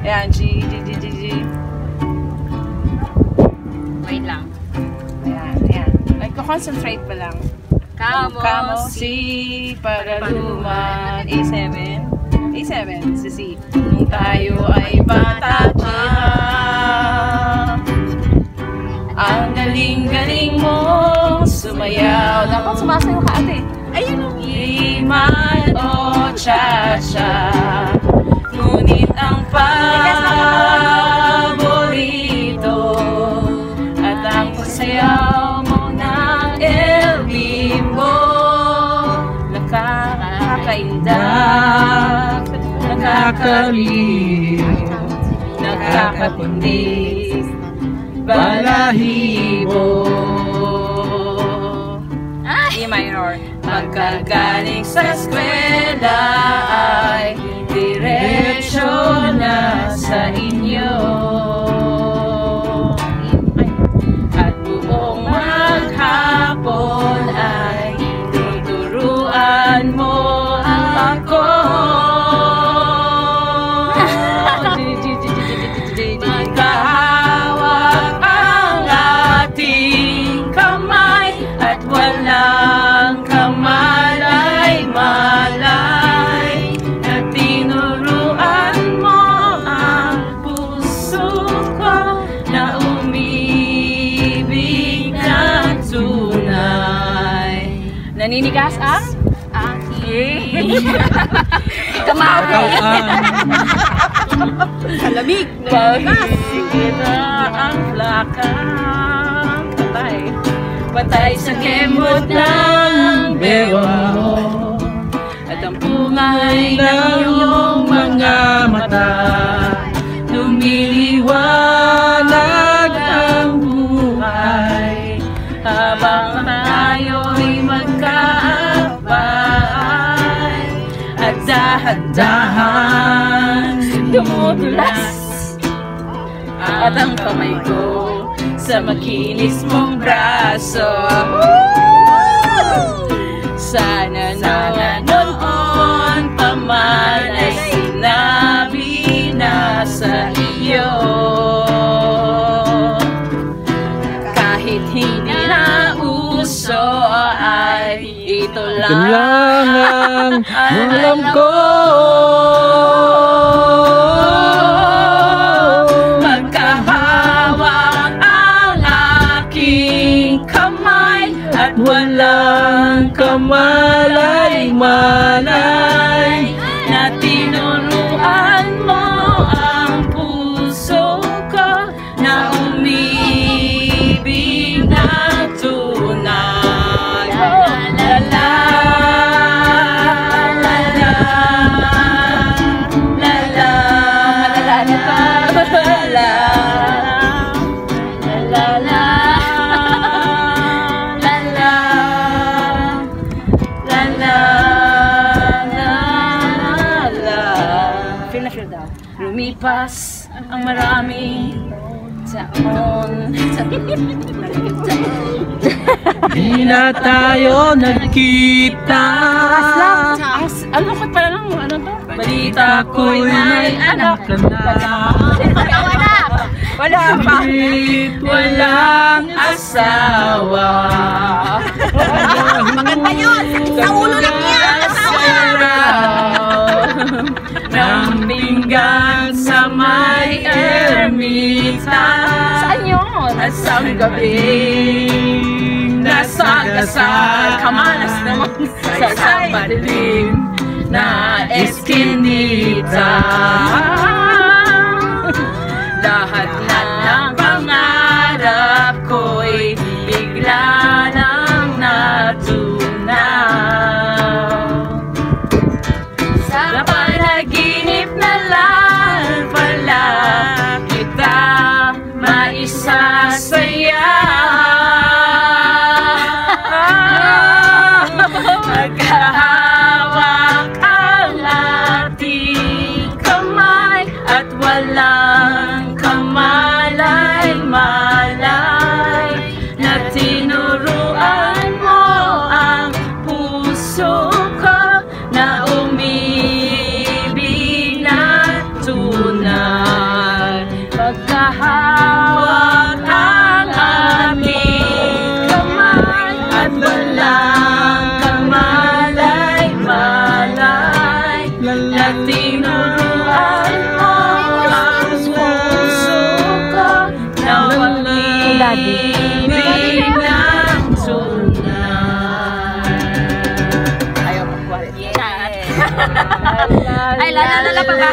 Ayan, G. Wait lang. Ayan. Nagko-concentrate pa lang. Kamo, C. Paraluman. A7. A7, si C. Nung tayo ay bata pa. Ang galing-galing mong sumayaw. Dapat sumasayaw ka, ate. Ayun o. Iman o cha-cha. Ngunit ang paborito at ang pasayaw mo ng El Bimbo. Nakakaindak, nakakaliw, nakakapundis, balahibo. E minor. Pagkagaling sa eskwela ay diretsyo na sa inyo. At buong maghapon ay tuturuan mo ako. Magkahawak ang ating kamay at walang kamalay-malay na tinuruan mo ang puso ko na umibig na tunay. Naninigas ang aking kamay. Kalamig. Pagkikita ang plakang patay sa kemot ng bewa mo at ang pungay ng iyong mga mata. Lumiliwanag ang buhay habang tayo'y magkaabay at dahan-dahan dumudulas at ang kamay ko sa makinis mong braso. Sana noon pa man ay sinabi na sa iyo. Kahit hindi na uso ay ito lang ang alam ko. Walang kamalay-malay na tinuruan mo ang puso ko na umibig na tunay. La la la la la la la la lumipas ang maraming taon. Di na tayo nagkita. Ano ka pala lang? Ano to? Balita ko'y may anak ka na. Wala pa. Walang asawa. Maganda yun! Sa ulo lang yan! Ng pinggan sa may ermita. Saan yun? Asang gabi nasagasal kamalas naman sa madilim na eskinita. Lahat na ng pangarap ko'y bigla nang natunaw. Sa panaginip na lang pala kita maisasaya. Magkahawak ang ating kamay at walang kamalay-malay na tinuruan mo ang puso ko na umibig na tunay. pag-ibig ng tunay. Ayaw pa. Ay, lala pa ba?